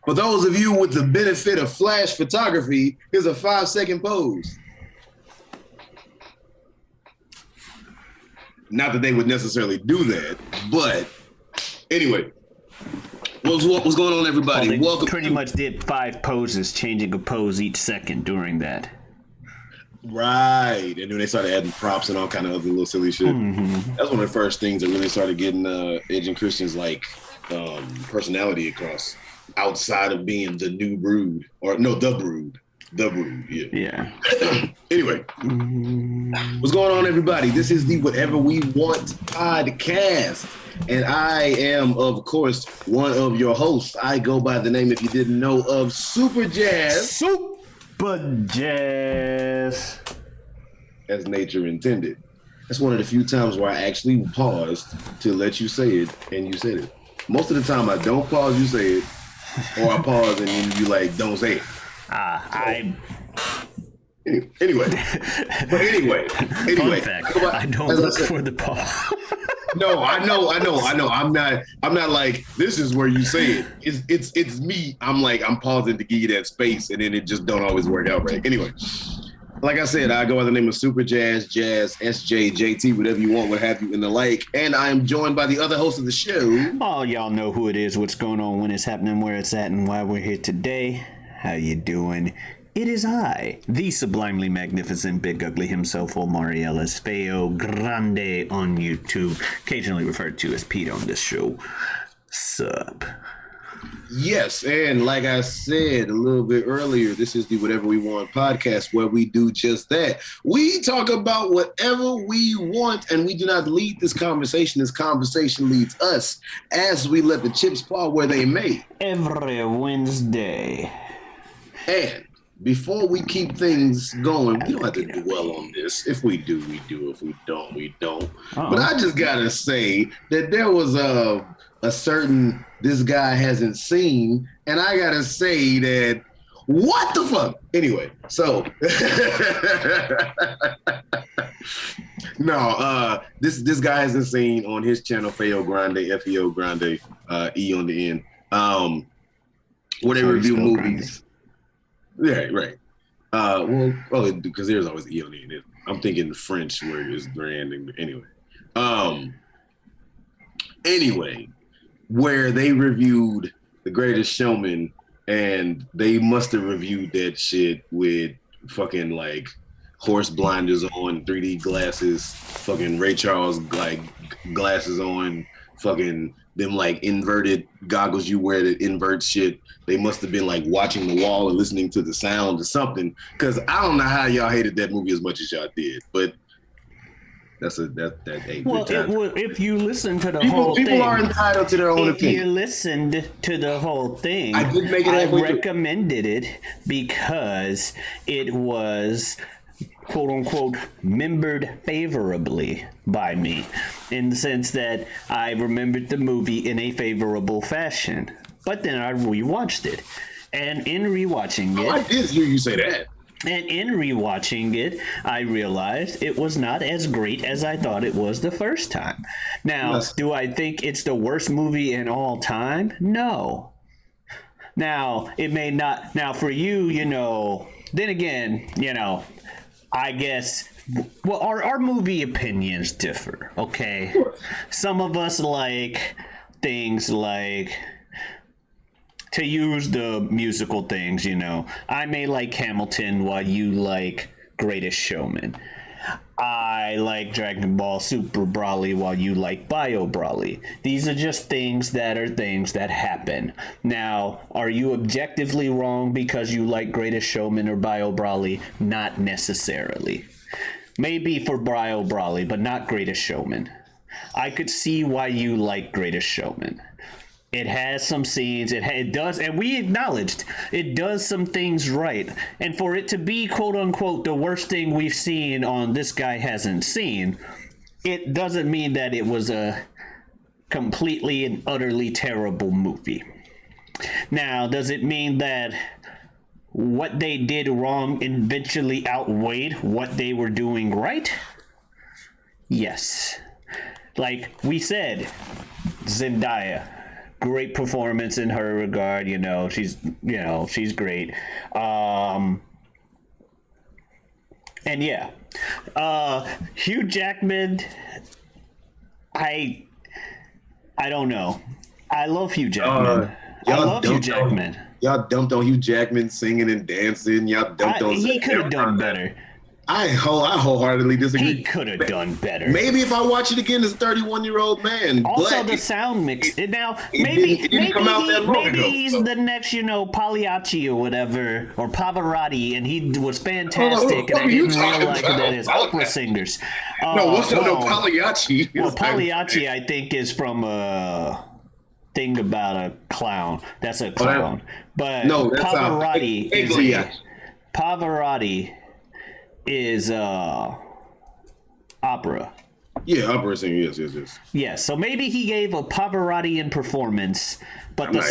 For those of you with the benefit of flash photography, here's a 5-second pose. Not that they would necessarily do that, but anyway. What's going on, everybody? Well, they Welcome. pretty much did 5 poses, changing a pose each second during that. Right, and then they started adding props and all kind of other little silly shit. Mm-hmm. That's one of the first things that really started getting Edge and Christian's personality across, outside of being the new brood, or no, the brood, yeah. Anyway, what's going on, everybody? This is the Whatever We Want podcast, and I am, of course, one of your hosts. I go by the name, if you didn't know, of Superjaz. Superjaz. As nature intended. That's one of the few times where I actually paused to let you say it, and you said it. Most of the time, I don't pause, you say it, or I pause and then you don't say it. Anyway. Fun fact, I don't look for the pause. No, I know. I'm not like, this is where you say it. It's me. I'm pausing to give you that space, and then it just don't always work out right. Anyway, like I said, I go by the name of Superjaz, Jazz, SJ, JT, whatever you want, what have you, and the like. And I am joined by the other host of the show. Oh, y'all know who it is, what's going on, when it's happening, where it's at, and why we're here today. How you doing? It is I, the sublimely magnificent big ugly himself, Omari, feogrande on YouTube, occasionally referred to as Pete on this show. Sup? Yes, and like I said a little bit earlier, this is the Whatever We Want podcast, where we do just that. We talk about whatever we want, and we do not lead this conversation. This conversation leads us, as we let the chips fall where they may. Every Wednesday. And before we keep things going, we don't have to dwell on this. If we do, we do. If we don't, we don't. Uh-oh. But I just gotta say that there was a certain this guy hasn't seen, and I gotta say that what the fuck? Anyway, so no, this guy hasn't seen on his channel feogrande, feogrande, E on the end. Where they review movies. Yeah, right. Because there's always E on the end. I'm thinking the French where it's grand. Anyway, where they reviewed The Greatest Showman, and they must have reviewed that shit with fucking like horse blinders on, 3D glasses, fucking Ray Charles like glasses on, fucking them like inverted goggles you wear that invert shit. They must have been like watching the wall and listening to the sound or something. Because I don't know how y'all hated that movie as much as y'all did, but that's if you listen to the whole thing, people are entitled to their own opinion. If you listened to the whole thing, I did make it. I recommended it because it was, quote unquote, membered favorably by me, in the sense that I remembered the movie in a favorable fashion. But then I rewatched it, and in rewatching it, I did hear you say that. And in rewatching it, I realized it was not as great as I thought it was the first time. Now, Do I think it's the worst movie in all time? No. Now, it may not. Now, for you, then again, I guess, well, our movie opinions differ, okay? Some of us like things like, to use the musical things, I may like Hamilton while you like Greatest Showman. I like Dragon Ball Super Broly while you like Bio Broly. These are just things that happen. Now, are you objectively wrong because you like Greatest Showman or Bio Broly? Not necessarily. Maybe for Bio Broly, but not Greatest Showman. I could see why you like Greatest Showman. It has some scenes, it does, and we acknowledged, it does some things right. And for it to be, quote unquote, the worst thing we've seen on This Guy Hasn't Seen, it doesn't mean that it was a completely and utterly terrible movie. Now, does it mean that what they did wrong eventually outweighed what they were doing right? Yes. Like we said, Zendaya, great performance in her regard. She's great. And yeah, Hugh Jackman. I don't know. I love Hugh Jackman. I love Hugh Jackman. Y'all dumped on Hugh Jackman singing and dancing. Y'all dumped on. He could have done better. I wholeheartedly disagree. He could have done better. Maybe if I watch it again as a 31-year-old man. Also, the sound mix. Maybe he's the next, Pagliacci or whatever, or Pavarotti, and he was fantastic, and I didn't realize that as opera singers. Pagliacci? Well, Pagliacci, I think, is from Thing About a Clown. That's a clown. But no, Pavarotti is opera. Yeah, opera singing. Yes. Yeah, so maybe he gave a Pavarottian performance, but the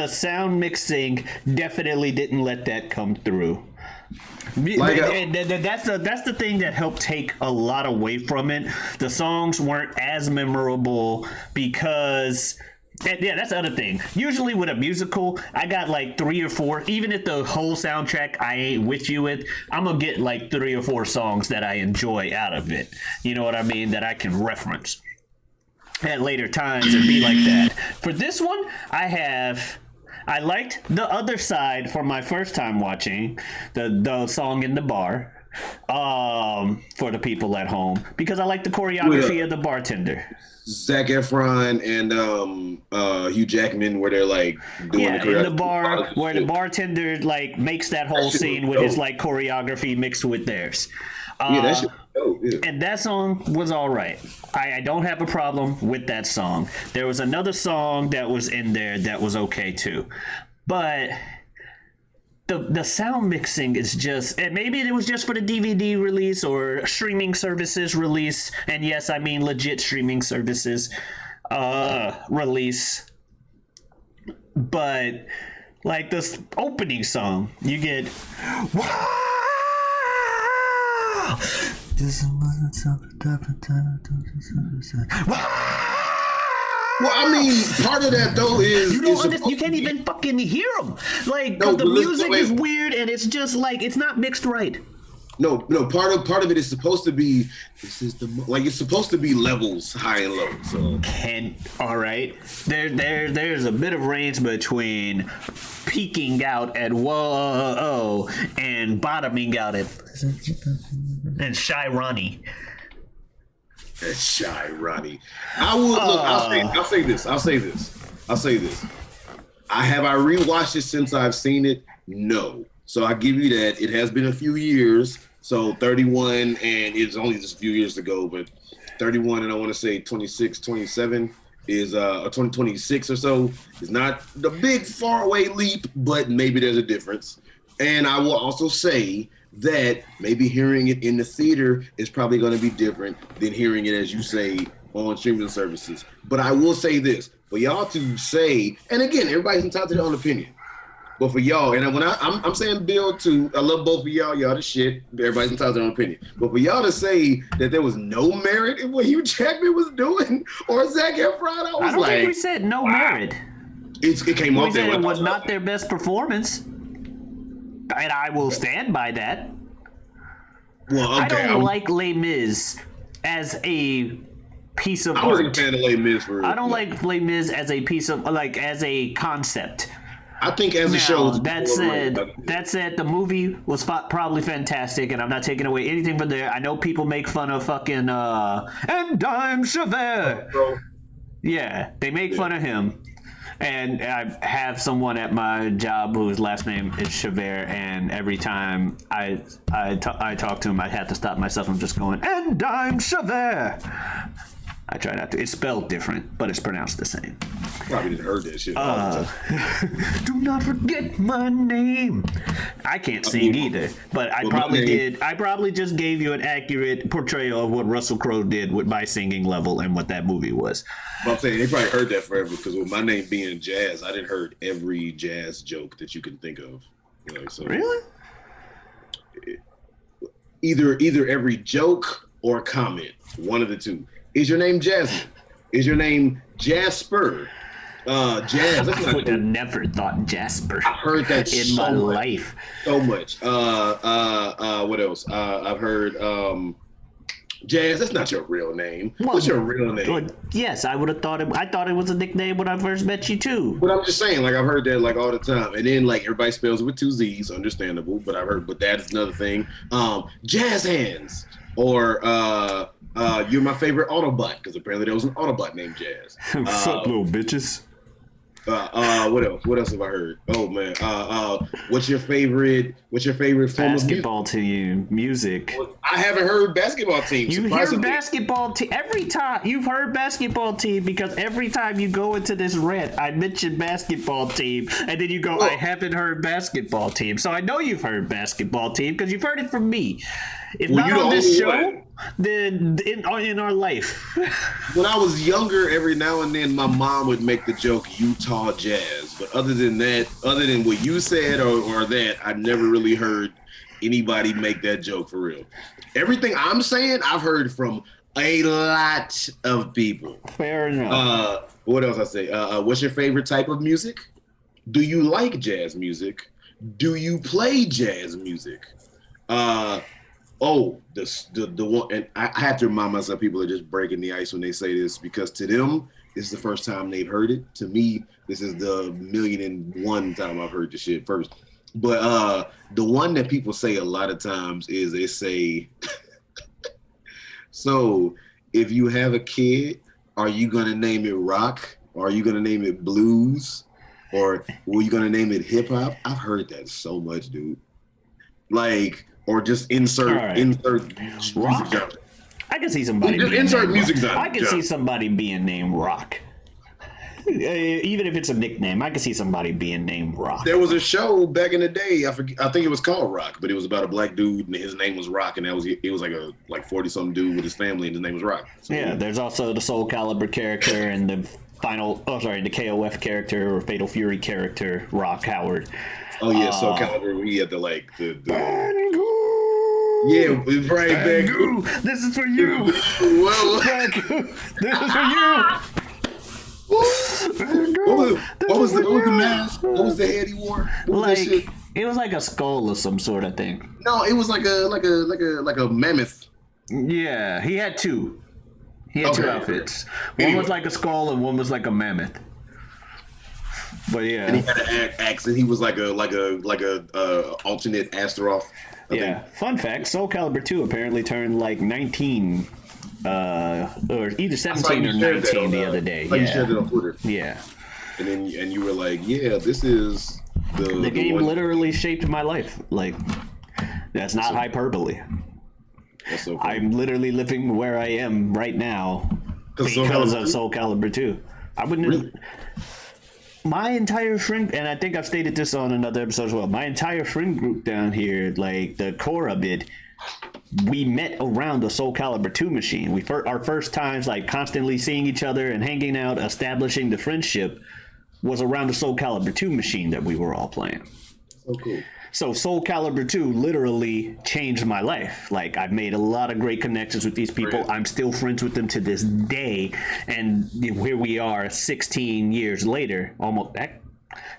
sound mixing definitely didn't let that come through. That's the thing that helped take a lot away from it. The songs weren't as memorable because. Yeah, that's the other thing. Usually with a musical, I got like 3 or 4. Even if the whole soundtrack I ain't with you with, I'm gonna get like 3 or 4 songs that I enjoy out of it. You know what I mean? That I can reference at later times and be like that. For this one, I liked The Other Side for my first time watching the song in the bar. For the people at home, because I like the choreography of the bartender. Zac Efron and Hugh Jackman, where they're like doing the choreography in the bar, where the bartender like makes that whole scene with his like choreography mixed with theirs. That shit dope. Yeah. And that song was all right. I don't have a problem with that song. There was another song that was in there that was okay too, but. The sound mixing is just, and maybe it was just for the DVD release or streaming services release, and yes, I mean legit streaming services release. But like this opening song, you get wow! Well, I mean, part of that though is you can't even fucking hear them. Like, cause the music is weird and it's just like it's not mixed right. No. Part of it is supposed to be. It's supposed to be levels high and low. So all right. There's a bit of range between peaking out at whoa and bottoming out at and Shy Ronnie. That's Shy Ronnie. I'll say this. Have I rewatched it since I've seen it? No. So I give you that. It has been a few years. So 31, and it's only just a few years to go, but 31 and I want to say 26, 27 is or 2026 or so is not the big faraway leap, but maybe there's a difference. And I will also say that maybe hearing it in the theater is probably going to be different than hearing it, as you say, on streaming services. But I will say this, for y'all to say, and again, everybody's entitled to their own opinion, but for y'all, and when I'm saying Bill too, I love both of y'all the shit, everybody's entitled to their own opinion. But for y'all to say that there was no merit in what Hugh Jackman was doing, or Zac Efron, I don't think we said no merit. It came off there. It was not their best performance. And I will stand by that. Well, okay. I don't like Les Mis as a piece of art. I wasn't a fan of Les Mis for. I don't like Les Mis as a piece of as a concept. I think as a show. That said, the movie was probably fantastic, and I'm not taking away anything from there. I know people make fun of fucking and I'm Javert. Yeah, they make fun of him. And I have someone at my job whose last name is Chavert, and every time I talk to him, I have to stop myself from just going, and I'm Chavert. I try not to. It's spelled different, but it's pronounced the same. Probably didn't heard that shit. Do not forget my name. I can't sing either, but I probably did. I probably just gave you an accurate portrayal of what Russell Crowe did with my singing level and what that movie was. Well, I'm saying they probably heard that forever because with my name being Jazz, I didn't heard every jazz joke that you can think of. So really? Either every joke or comment, one of the two. Is your name Jasmine? Is your name Jasper? Jazz. That's I not would have never thought Jasper I heard that in so my much. life. So much. What else? I've heard Jazz. That's not your real name. Well, What's your real name? yes, I would have thought it. I thought it was a nickname when I first met you too. But I'm just saying, like I've heard that like all the time, and then like everybody spells it with two Z's, understandable. But I've heard, but that's another thing. Jazz hands, or you're my favorite Autobot, because apparently there was an Autobot named Jazz. What's up, little bitches? What else? What else have I heard? Oh man. What's your favorite form Basketball team music. I haven't heard basketball team. You hear basketball team every time. You've heard basketball team because every time you go into this rant, I mention basketball team, and then you go, I haven't heard basketball team. So I know you've heard basketball team because you've heard it from me. If not on this show, then in our life. When I was younger, every now and then my mom would make the joke Utah Jazz. But other than that, other than what you said or that, I never really heard anybody make that joke for real. Everything I'm saying, I've heard from a lot of people. Fair enough. What else I say? What's your favorite type of music? Do you like jazz music? Do you play jazz music? Oh, the one, and I have to remind myself, people are just breaking the ice when they say this, because to them, this is the first time they've heard it. To me, this is the 1,000,001 time I've heard the shit first. But the one that people say a lot of times is they say, so if you have a kid, are you going to name it rock? Or are you going to name it blues? Or were you going to name it hip hop? I've heard that so much, dude. Like, or just insert rock. Genre. I can see somebody just insert music genre. I can see somebody being named Rock. Even if it's a nickname, I can see somebody being named Rock. There was a show back in the day. I think it was called Rock, but it was about a black dude and his name was Rock, and it was like a 40-something dude with his family, and his name was Rock. So, yeah, there's also the Soul Calibur character and the the KOF character or Fatal Fury character, Rock Howard. Oh yeah, Soul Calibur. We had the yeah, right, Bangu. This is for you. Whoa. Bangu, this is for you. What was the mask? What was the head he wore? It was like a skull of some sort, I think. No, it was like a mammoth. Yeah, he had two. He had two outfits. One was like a skull and one was like a mammoth. But yeah, and he had an accent. He was like a alternate Astaroth. I think. Fun fact: Soul Calibur 2 apparently turned like 19, or either 17 or 19 the other day. You shared it on Twitter. Yeah. And you were like, yeah, this is the game literally shaped my life. Like, that's not hyperbole. That's so I'm literally living where I am right now because of Soul Calibur 2. I wouldn't. Really? My entire friend, and I think I've stated this on another episode as well, my entire friend group down here, like the core of it, we met around the Soul Calibur 2 machine. Our first times like constantly seeing each other and hanging out, establishing the friendship was around the Soul Calibur 2 machine that we were all playing. So cool. So Soul Calibur 2 literally changed my life. Like, I've made a lot of great connections with these people. Right. I'm still friends with them to this day. And here we are 16 years later, almost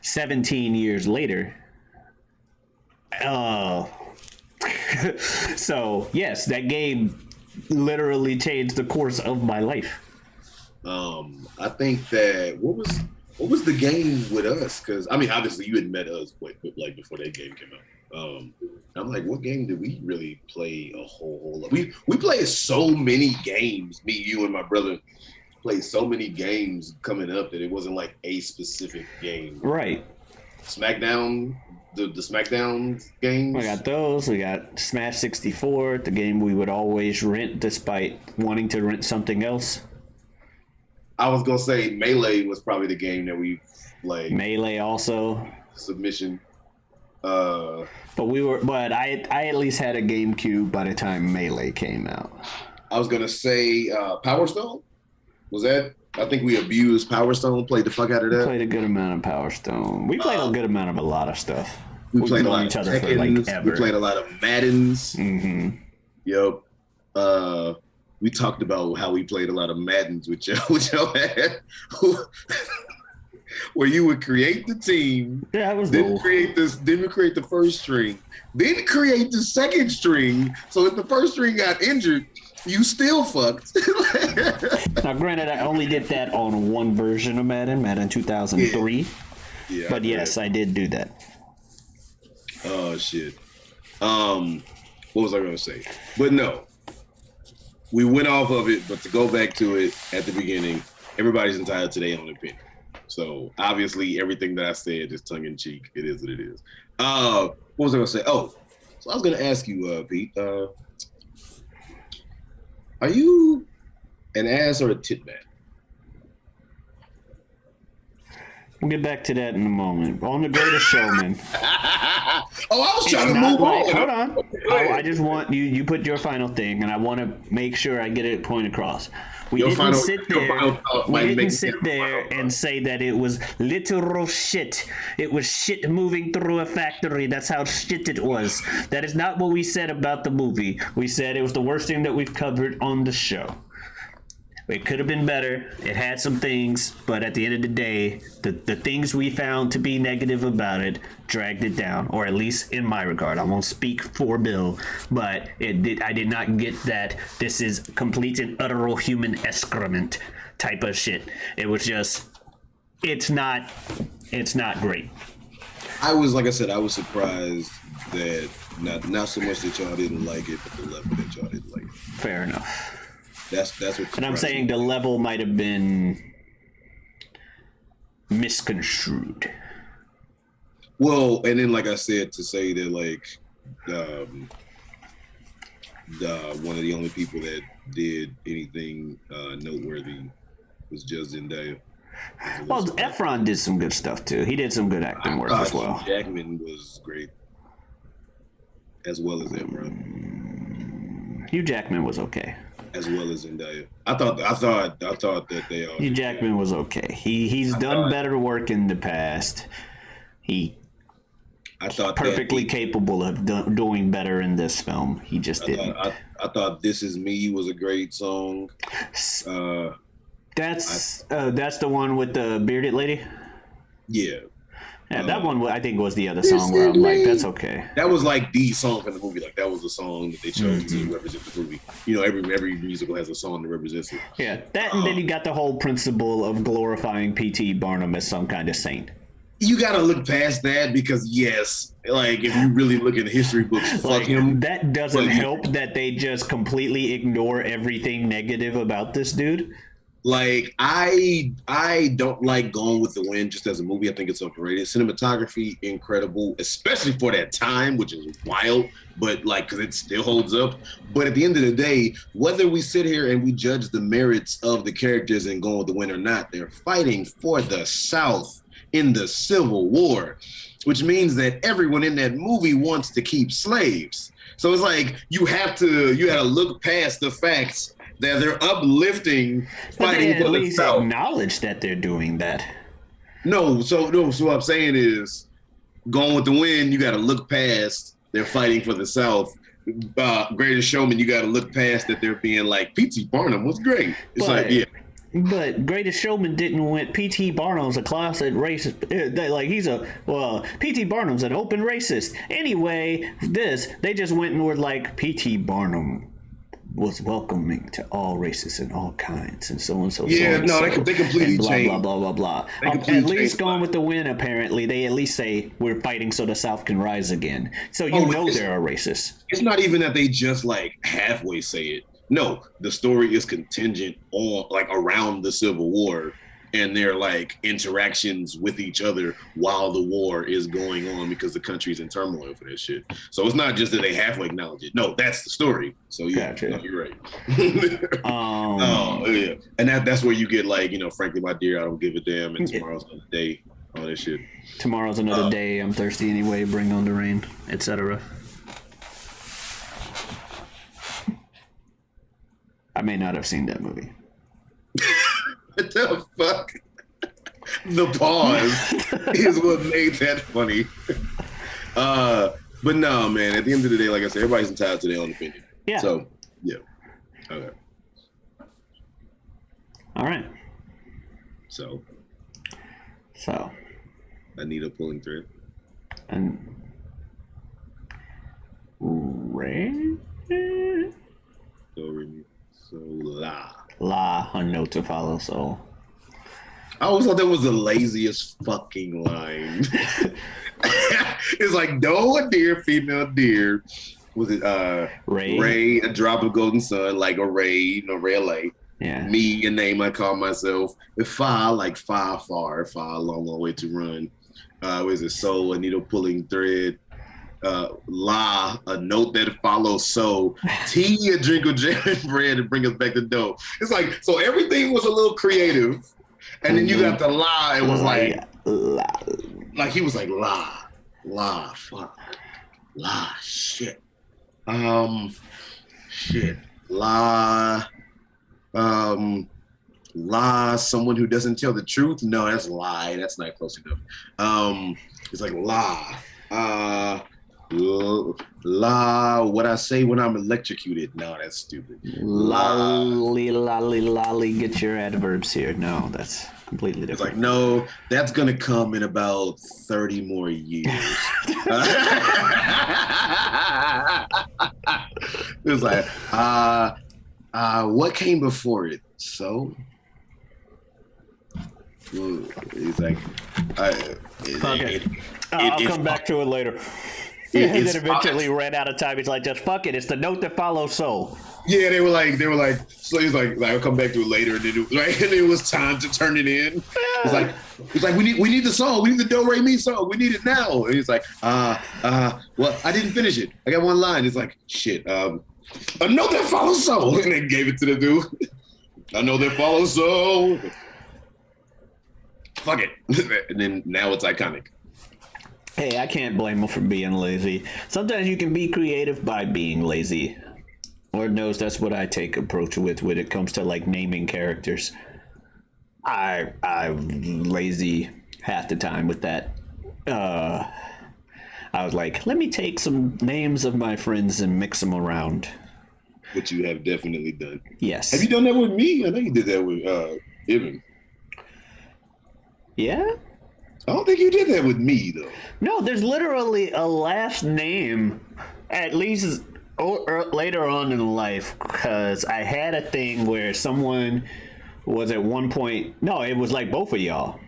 17 years later. So, yes, that game literally changed the course of my life. I think that what was the game with us? Because I mean, obviously, you had met us like before that game came out. I'm like, what game did we really play a whole lot? We played so many games. Me, you, and my brother played so many games coming up that it wasn't like a specific game. Right. SmackDown, the SmackDown games. We got those. We got Smash 64, the game we would always rent despite wanting to rent something else. I was gonna say Melee was probably the game that we like. Melee also. Submission. But I at least had a GameCube by the time Melee came out. I was gonna say Power Stone. Was that? I think we abused Power Stone. Played the fuck out of that. Played a good amount of Power Stone. We played a good amount of a lot of stuff. We played a lot of each other for like ever. We played a lot of Maddens. Mm-hmm. Yep. We talked about how we played a lot of Maddens with your head. where you would create the team, Yeah, that was then create the first string, then create the second string. So if the first string got injured, you still fucked. Now, granted, I only did that on one version of Madden 2003. Yeah, but yes, I did do that. Oh shit. What was I gonna say? But no, we went off of it. But to go back to it at the beginning, everybody's entitled to their own opinion. So obviously, everything that I said is tongue in cheek. It is what it is. What was I gonna say? Oh, so I was gonna ask you, Pete. Are you an ass or a tit man? We'll get back to that in a moment. On The Greatest Showman. I was trying to move on. Hold on. I just want you put your final thing, and I want to make sure I get a point across. We didn't sit there and say that it was literal shit. It was shit moving through a factory. That's how shit it was. That is not what we said about the movie. We said it was the worst thing that we've covered on the show. It could have been better. It had some things, but at the end of the day, the things we found to be negative about it dragged it down, or at least in my regard. I won't speak for Bill, but I did not get that this is complete and utter human excrement type of shit. It was just, it's not great. I was, like I said, I was surprised that not so much that y'all didn't like it, but the level that y'all didn't like it. Fair enough. That's what. And I'm saying the level might have been misconstrued. Well, and then like I said, to say that like one of the only people that did anything noteworthy was just Zendaya. Well, Efron did some good stuff too. He did some good acting work as well. Hugh Jackman was great, as well as Efron. Hugh Jackman was okay. As well as Zendaya. I thought that they all. Hugh Jackman was okay. He's done better work in the past. I thought perfectly capable of doing better in this film. He just didn't. I thought "This Is Me" was a great song. That's the one with the bearded lady. Yeah. Yeah, that one I think was the other song where I'm like, that's okay. That was like the song in the movie. Like that was the song that they chose to represent the movie. You know, every musical has a song that represents it. Yeah, that and then you got the whole principle of glorifying P.T. Barnum as some kind of saint. You gotta look past that because yes, like if you really look at the history books, fuck him. That doesn't help that they just completely ignore everything negative about this dude. Like I don't like Gone with the Wind just as a movie. I think it's overrated. Cinematography incredible, especially for that time, which is wild. But like, because it still holds up. But at the end of the day, whether we sit here and we judge the merits of the characters in Gone with the Wind or not, they're fighting for the South in the Civil War, which means that everyone in that movie wants to keep slaves. So it's like you had to look past the facts that they're uplifting, fighting for the South. Acknowledge that they're doing that. So what I'm saying is, Gone with the Wind, you got to look past they're fighting for the South. Greatest Showman, you got to look past that they're being like, P.T. Barnum was great. It's like, yeah. But Greatest Showman didn't win. P.T. Barnum's a classic racist. P.T. Barnum's an open racist. Anyway, they just went and were like, P.T. Barnum was welcoming to all races and all kinds and so on and so yeah, so no, they completely changed. Blah, blah, blah, blah. At least Gone with the Wind, apparently, they at least say we're fighting so the South can rise again. So they're a racist. It's not even that they just like halfway say it. No, the story is contingent on like around the Civil War and their like interactions with each other while the war is going on because the country's in turmoil for that shit. So it's not just that they halfway acknowledge it. No, that's the story. So yeah, gotcha. No, you're right. Yeah, and that's where you get like, you know, frankly, my dear, I don't give a damn, and tomorrow's another day, all that shit. Tomorrow's another day. I'm thirsty anyway. Bring on the rain, etc. I may not have seen that movie. What the fuck? The pause is what made that funny. But no, man, at the end of the day, like I said, everybody's entitled to their own opinion. Yeah. So, yeah. Okay. All right. So So. A needle pulling thread. And. Re. Do, re, mi, so, la. La, a note to follow, so. I always thought that was the laziest fucking line. It's like do a deer, female deer. Was it Ray, a drop of golden sun, like a ray, ray LA. Yeah. Me, a name I call myself. If far, like far, a long, long way to run. What is it? Soul, a needle pulling thread. La, a note that follows. So tea, a drink of jam and bread to bring us back to dough. It's like, so everything was a little creative. And then you got the la, it was like he was like la, fuck, la, shit, la, la, someone who doesn't tell the truth. No, that's lie. That's not close enough. It's like la, la, what I say when I'm electrocuted. No, that's stupid. Lolly, lolly, lolly. Get your adverbs here. No, that's completely different. It's like, no, that's going to come in about 30 more years. It was like, what came before it? So? He's like, I'll come back to it later. And then eventually ran out of time. He's like, just fuck it. It's the note that follows soul. Yeah, they were like, so he's like, I'll come back to it later. And then it was time to turn it in. Yeah. It's like, we need the song. We need the do re mi song. We need it now. And he's like, well, I didn't finish it. I got one line. It's like, shit, a note that follows soul. And they gave it to the dude. A note that follows soul. Fuck it. And then now it's iconic. Hey, I can't blame him for being lazy. Sometimes you can be creative by being lazy. Lord knows that's what I take approach with when it comes to like naming characters. I'm lazy half the time with that. I was like, let me take some names of my friends and mix them around. Which you have definitely done. Yes. Have you done that with me? I know you did that with Ibn. Yeah? I don't think you did that with me, though. No, there's literally a last name, at least later on in life, because I had a thing where someone was at one point... No, it was like both of y'all.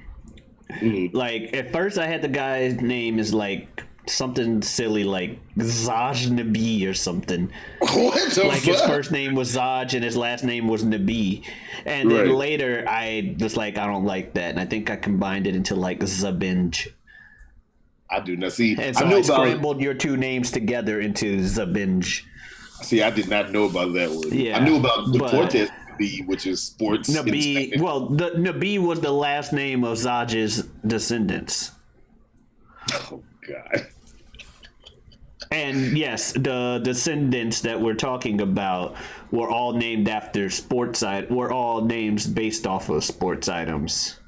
Mm-hmm. Like, at first I had the guy's name is like something silly like Zaj Nabi or something. What the like fuck? His first name was Zaj and his last name was Nabi. And then later I was like, I don't like that. And I think I combined it into like Zabinj. I do not see. And so I scrambled your two names together into Zabinj. See, I did not know about that one. Yeah, I knew about the Deportes Nabi, which is sports. Nabi, well, the Nabi was the last name of Zaj's descendants. Oh, God. And yes, the descendants that we're talking about were all named after were all names based off of sports items,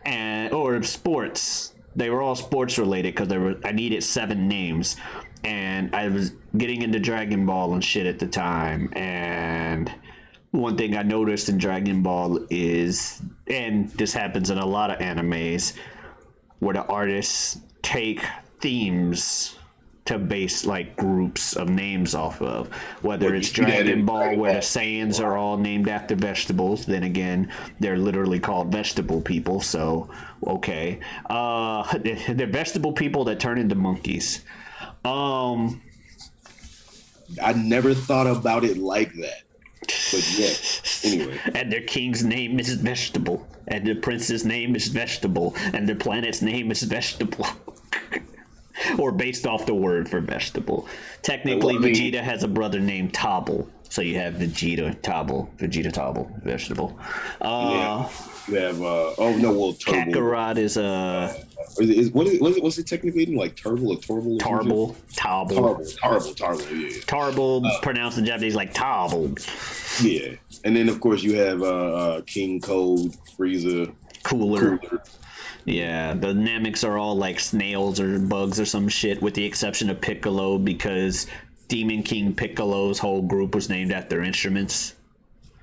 or sports. They were all sports related because I needed 7 names, and I was getting into Dragon Ball and shit at the time. And one thing I noticed in Dragon Ball is, and this happens in a lot of animes, where the artists take themes to base like groups of names off of, whether it's Dragon Ball where the Saiyans are all named after vegetables. Then again, they're literally called vegetable people, so okay. They're vegetable people that turn into monkeys. I never thought about it like that, but yeah. Anyway, and their king's name is vegetable, and the prince's name is vegetable, and their planet's name is vegetable. Or based off the word for vegetable. Technically, Vegeta has a brother named Tobble. So you have Vegeta Tobble, vegetable. Yeah. You have, Turbo. Kakarot is what's it technically? Like Turbo or Torble? Tarble. Tarble, yeah. Tarble, pronounced in Japanese like Tobble. Yeah. And then, of course, you have King Cold, Frieza. Cooler. Yeah, the Namecs are all like snails or bugs or some shit, with the exception of Piccolo, because Demon King Piccolo's whole group was named after instruments.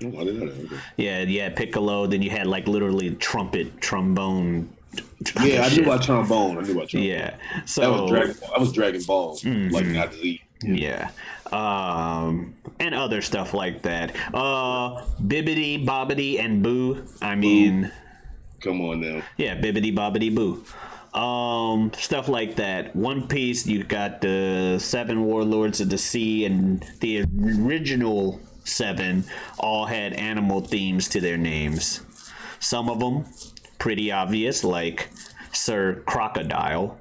Oh, I didn't know that. Okay. Yeah, Piccolo. Then you had like literally trumpet, trombone, Yeah, I knew about trombone. Yeah, so that was Dragon Ball, like not Z. Yeah. And other stuff like that. Bibbidi, Bobbidi, and Boo. I mean, come on now. Yeah, Bibbidi, Bobbidi, Boo. Stuff like that. One Piece, you got the 7 Warlords of the Sea, and the original 7 all had animal themes to their names. Some of them pretty obvious, like Sir Crocodile.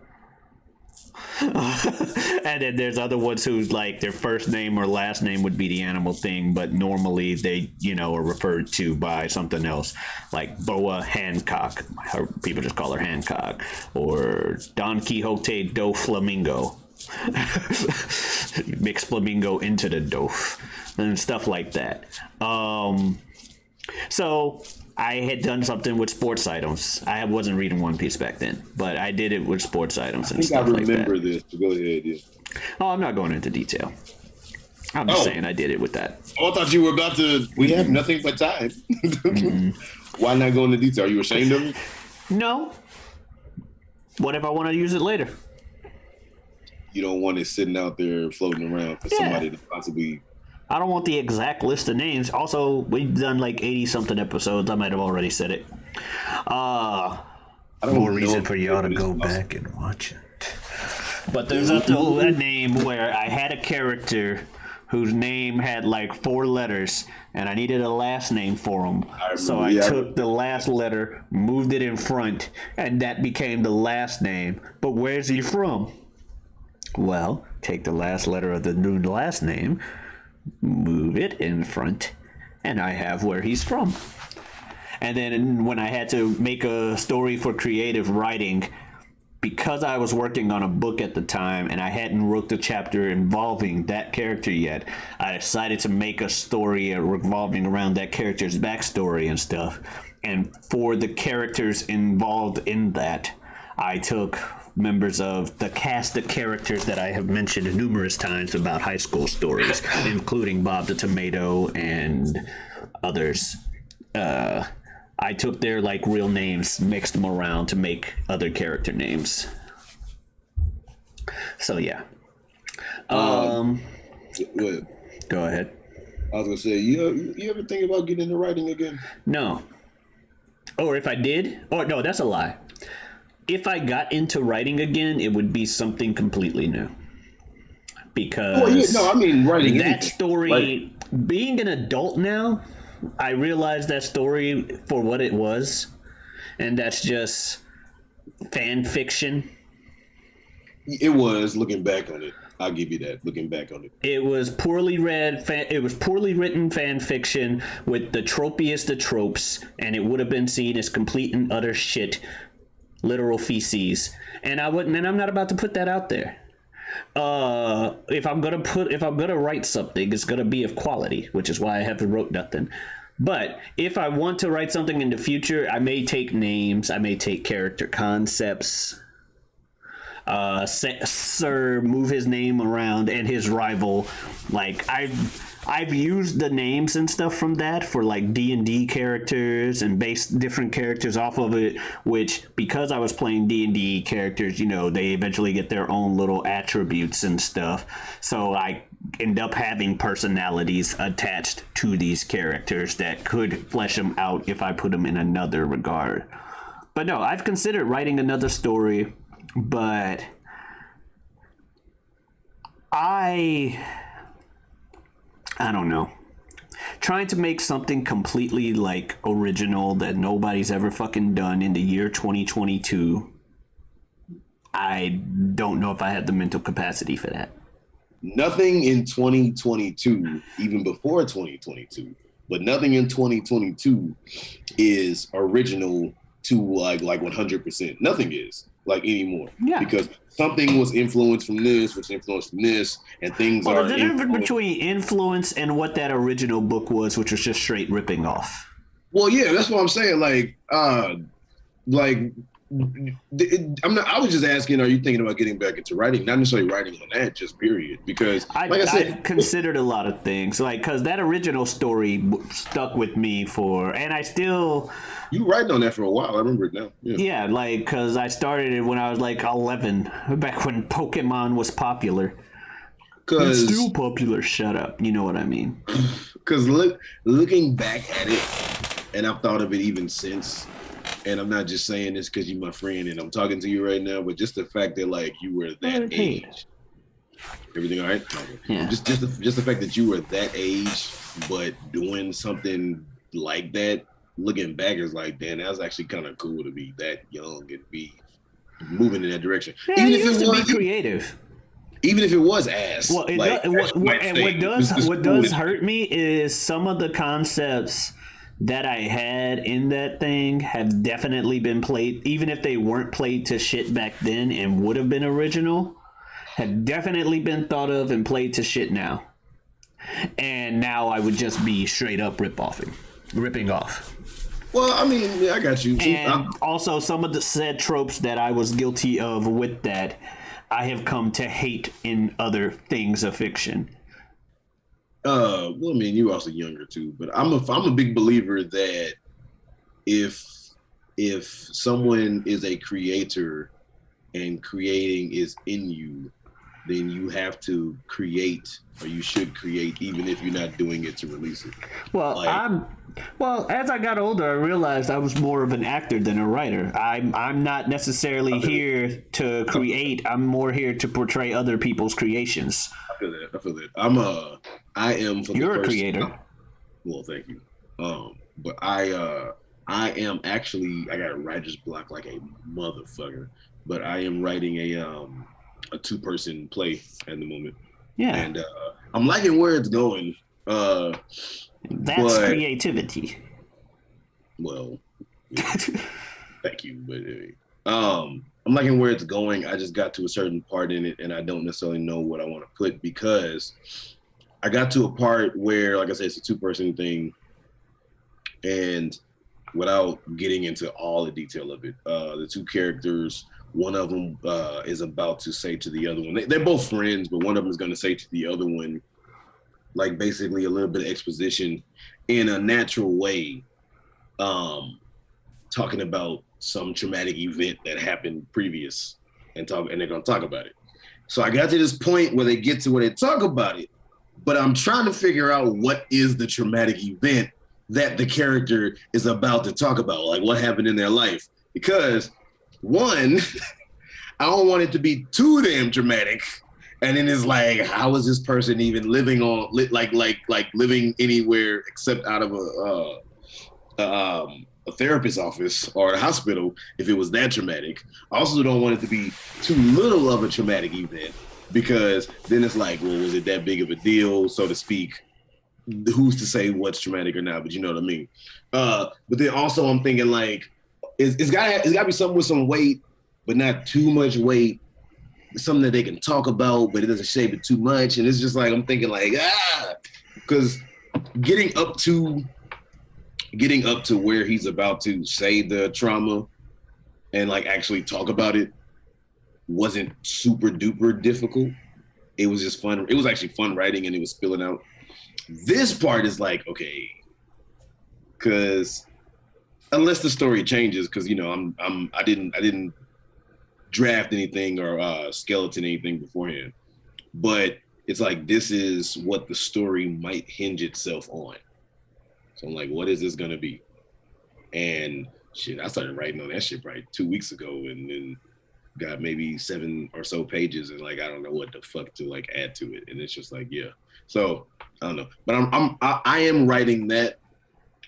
And then there's other ones who's like their first name or last name would be the animal thing, but normally they, are referred to by something else, like Boa Hancock. People just call her Hancock, or Don Quixote do Flamingo. Mix flamingo into the dof and stuff like that. So I had done something with sports items. I wasn't reading One Piece back then, but I did it with sports items and stuff like that. I remember this. Go ahead. Yeah. Oh, I'm not going into detail. I'm just saying I did it with that. Oh, I thought you were about to. We have nothing but time. Why not go into detail? Are you ashamed of it? No. What if I want to use it later? You don't want it sitting out there floating around for somebody to possibly. I don't want the exact list of names. Also, we've done like 80-something episodes. I might have already said it. More reason for y'all to go back and watch it. But there's a name where I had a character whose name had like 4 letters, and I needed a last name for him. So I took the last letter, moved it in front, and that became the last name. But where's he from? Well, take the last letter of the new last name, move it in front, and I have where he's from. And then when I had to make a story for creative writing, because I was working on a book at the time and I hadn't wrote the chapter involving that character yet, I decided to make a story revolving around that character's backstory and stuff. And for the characters involved in that, I took members of the cast of characters that I have mentioned numerous times about high school stories, including Bob the Tomato and others. I took their like real names, mixed them around to make other character names. So yeah. Go ahead. I was gonna say, you ever think about getting into writing again? No. Or if I did, no, that's a lie. If I got into writing again, it would be something completely new. Because writing that story, being an adult now, I realized that story for what it was, and that's just fan fiction. It was, looking back on it. I'll give you that. Looking back on it, it was poorly written fan fiction with the tropiest of tropes, and it would have been seen as complete and utter shit. Literal feces, and I'm not about to put that out there. If I'm gonna write something, it's gonna be of quality, which is why I haven't wrote nothing. But if I want to write something in the future, I may take names, I may take character concepts. Sir move his name around and his rival. Like I've used the names and stuff from that for like D&D characters and based different characters off of it, which because I was playing D&D characters, they eventually get their own little attributes and stuff. So I end up having personalities attached to these characters that could flesh them out if I put them in another regard. But no, I've considered writing another story, but I don't know. Trying to make something completely like original that nobody's ever fucking done in the year 2022, I don't know if I had the mental capacity for that. Nothing in 2022, even before 2022, but nothing in 2022 is original to like 100%. Nothing is like anymore. Yeah. Because something was influenced from this, which influenced from this, and things are. There's a difference between influence and what that original book was, which was just straight ripping off. Well, yeah, that's what I'm saying. Like I was just asking, are you thinking about getting back into writing? Not necessarily writing on that, just period. Because, like I said, I've considered a lot of things, like because that original story stuck with me and I still. You writing on that for a while. I remember it now. Yeah. Yeah, like because I started it when I was like 11, back when Pokemon was popular. It's still popular. Shut up. You know what I mean? Because looking back at it, and I've thought of it even since. And I'm not just saying this because you're my friend and I'm talking to you right now, but just the fact that like you were that age. Everything all right? Okay. Yeah. Just the fact that you were that age, but doing something like that, looking back is like, damn, that was actually kind of cool to be that young and be moving in that direction. Yeah, even if it was be creative. Even if it was ass. Well, what does hurt me is some of the concepts that I had in that thing have definitely been played, even if they weren't played to shit back then and would have been original, have definitely been thought of and played to shit now. And now I would just be straight up ripping off. Well, I mean, yeah, I got you. And also some of the said tropes that I was guilty of with that, I have come to hate in other things of fiction. Well, I mean, you're also younger too, but I'm a big believer that if someone is a creator and creating is in you, then you have to create, or you should create, even if you're not doing it to release it. Well, as I got older, I realized I was more of an actor than a writer. I'm not necessarily here to create. I'm more here to portray other people's creations. I feel that. I am. You're a creator. Well, thank you. But I am actually. I got a writer's block like a motherfucker. But I am writing a 2-person play at the moment. Yeah. And I'm liking where it's going. That's creativity. Well, yeah. Thank you, but I'm liking where it's going. I just got to a certain part in it, and I don't necessarily know what I want to put because I got to a part where, like I said, it's a 2-person thing, and without getting into all the detail of it, the 2 characters, one of them is about to say to the other one, they're both friends, but one of them is going to say to the other one, like basically a little bit of exposition in a natural way, talking about some traumatic event that happened previous and they're going to talk about it. So I got to this point where they get to where they talk about it, but I'm trying to figure out what is the traumatic event that the character is about to talk about, like what happened in their life. Because one, I don't want it to be too damn dramatic. And then it's like, how is this person even living living anywhere except out of a therapist's office or a hospital if it was that traumatic? I also don't want it to be too little of a traumatic event because then it's like, well, was it that big of a deal, so to speak? Who's to say what's traumatic or not? But you know what I mean. But then also I'm thinking like, it's gotta be something with some weight, but not too much weight. Something that they can talk about, but it doesn't shape it too much. And it's just like, I'm thinking like, because getting up to where he's about to say the trauma and like actually talk about it wasn't super duper difficult. It was just fun. It was actually fun writing and it was spilling out. This part is like, okay, because unless the story changes, because you know, I didn't draft anything or skeleton anything beforehand, but it's like this is what the story might hinge itself on. So I'm like, what is this gonna be? And shit, I started writing on that shit probably 2 weeks ago, and then got maybe 7 or so pages, and like I don't know what the fuck to like add to it, and it's just like yeah. So I don't know, but I am writing that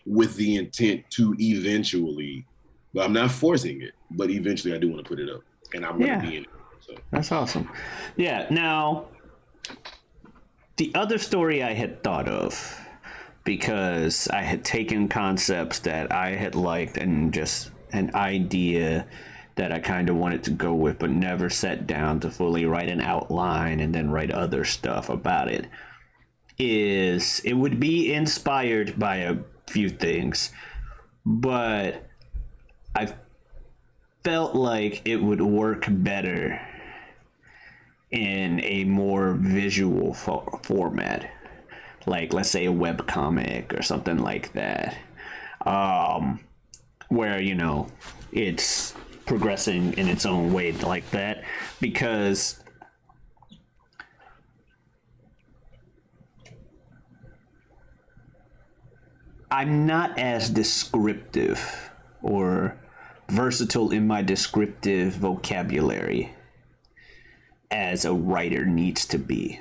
with the intent to eventually, but I'm not forcing it, but eventually I do want to put it up. And I'm going to be in it. So. That's awesome. Yeah. Now, the other story I had thought of, because I had taken concepts that I had liked and just an idea that I kind of wanted to go with, but never sat down to fully write an outline and then write other stuff about it, is it would be inspired by a few things, but felt like it would work better in a more visual format, like let's say a web comic or something like that, where it's progressing in its own way like that, because I'm not as descriptive or versatile in my descriptive vocabulary as a writer needs to be.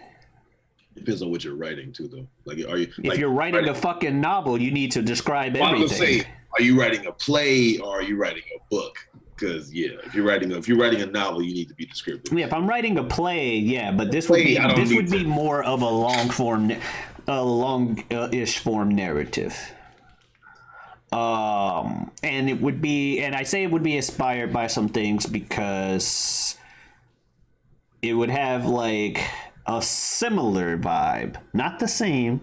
Depends on what you're writing too, though. Like, are you? If you're writing a fucking novel, you need to describe everything. I was gonna say, are you writing a play or are you writing a book? Because if you're writing a novel, you need to be descriptive. Yeah, if I'm writing a play, but this would be more of a longish form narrative. And it would be, and I say it would be inspired by some things because it would have like a similar vibe, not the same.